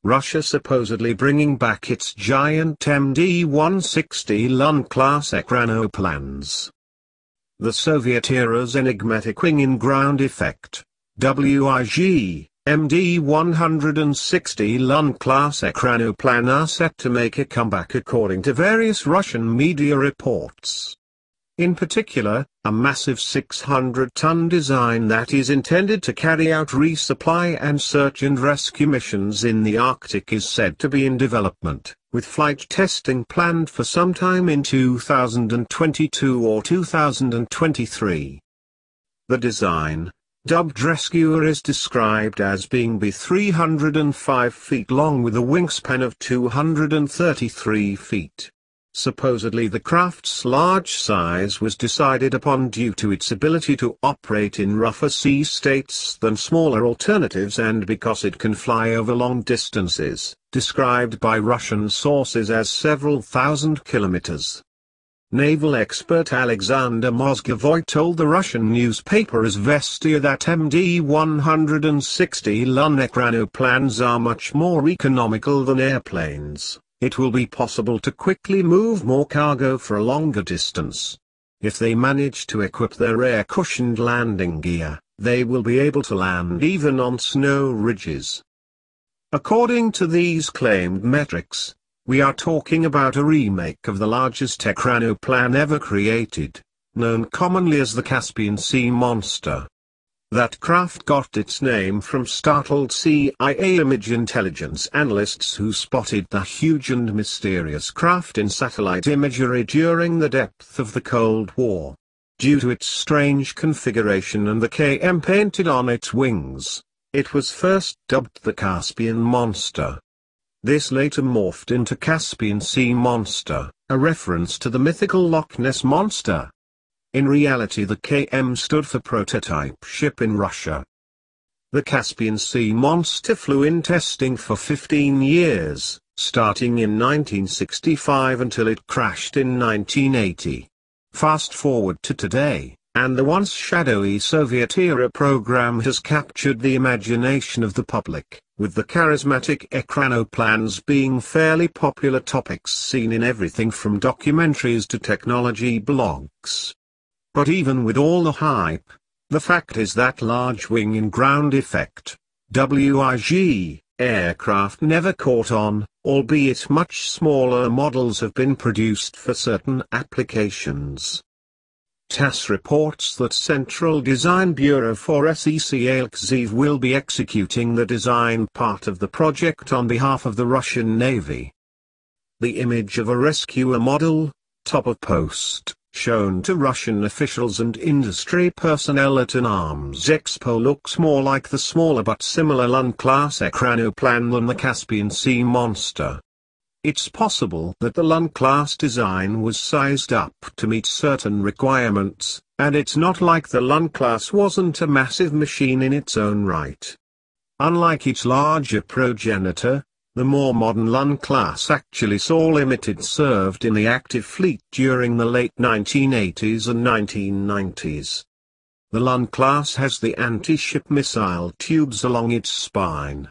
Russia supposedly bringing back its giant MD-160 Lun-Class Ekranoplans. The Soviet era's enigmatic wing in ground effect, WIG, MD-160 Lun-Class Ekranoplan are set to make a comeback according to various Russian media reports. In particular, a massive 600-ton design that is intended to carry out resupply and search and rescue missions in the Arctic is said to be in development, with flight testing planned for sometime in 2022 or 2023. The design, dubbed Rescuer, is described as being 305 feet long with a wingspan of 233 feet. Supposedly the craft's large size was decided upon due to its ability to operate in rougher sea states than smaller alternatives and because it can fly over long distances, described by Russian sources as several thousand kilometers. Naval expert Alexander Mozgovoy told the Russian newspaper Izvestia that MD-160 Lun Ekranoplans are much more economical than airplanes. It will be possible to quickly move more cargo for a longer distance. If they manage to equip their air-cushioned landing gear, they will be able to land even on snow ridges. According to these claimed metrics, we are talking about a remake of the largest ekranoplan ever created, known commonly as the Caspian Sea Monster. That craft got its name from startled CIA image intelligence analysts who spotted the huge and mysterious craft in satellite imagery during the depth of the Cold War. Due to its strange configuration and the KM painted on its wings, it was first dubbed the Caspian Monster. This later morphed into Caspian Sea Monster, a reference to the mythical Loch Ness Monster. In reality, the KM stood for prototype ship in Russia. The Caspian Sea Monster flew in testing for 15 years, starting in 1965 until it crashed in 1980. Fast forward to today, and the once shadowy Soviet-era program has captured the imagination of the public, with the charismatic Ekranoplans being fairly popular topics seen in everything from documentaries to technology blogs. But even with all the hype, the fact is that large wing in ground effect, WIG, aircraft never caught on, albeit much smaller models have been produced for certain applications. TASS reports that Central Design Bureau for SECLXIV will be executing the design part of the project on behalf of the Russian Navy. The image of a rescuer model, top of post, shown to Russian officials and industry personnel at an arms expo looks more like the smaller but similar Lun-Class Ekranoplan than the Caspian Sea Monster. It's possible that the Lun-Class design was sized up to meet certain requirements, and it's not like the Lun-Class wasn't a massive machine in its own right. Unlike its larger progenitor, the more modern Lun-Class actually saw limited served in the active fleet during the late 1980s and 1990s. The Lun-Class has the anti-ship missile tubes along its spine.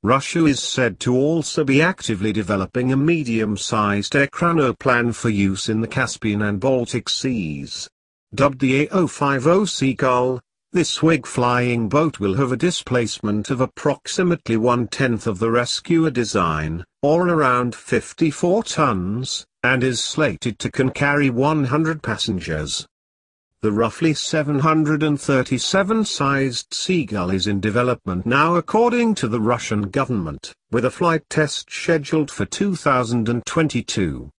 Russia is said to also be actively developing a medium-sized ekranoplan for use in the Caspian and Baltic Seas. Dubbed the A050 Seagull, this WIG flying boat will have a displacement of approximately 1/10 of the Rescuer design, or around 54 tons, and is slated to can carry 100 passengers. The roughly 737-sized Seagull is in development now according to the Russian government, with a flight test scheduled for 2022.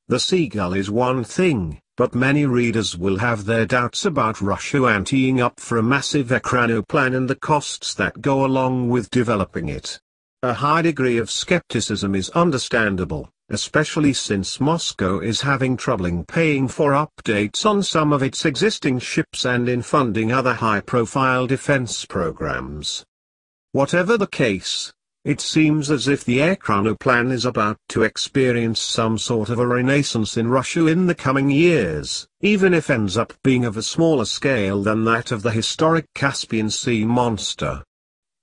The Seagull is one thing, but many readers will have their doubts about Russia anteing up for a massive ekranoplan and the costs that go along with developing it. A high degree of skepticism is understandable, especially since Moscow is having trouble paying for updates on some of its existing ships and in funding other high-profile defense programs. Whatever the case, it seems as if the Ekranoplan is about to experience some sort of a renaissance in Russia in the coming years, even if ends up being of a smaller scale than that of the historic Caspian Sea Monster.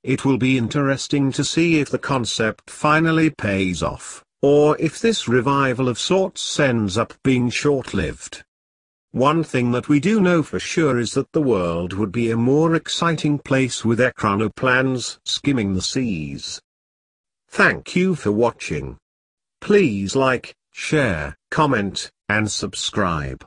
It will be interesting to see if the concept finally pays off, or if this revival of sorts ends up being short-lived. One thing that we do know for sure is that the world would be a more exciting place with Ekranoplans skimming the seas. Thank you for watching. Please like, share, comment, and subscribe.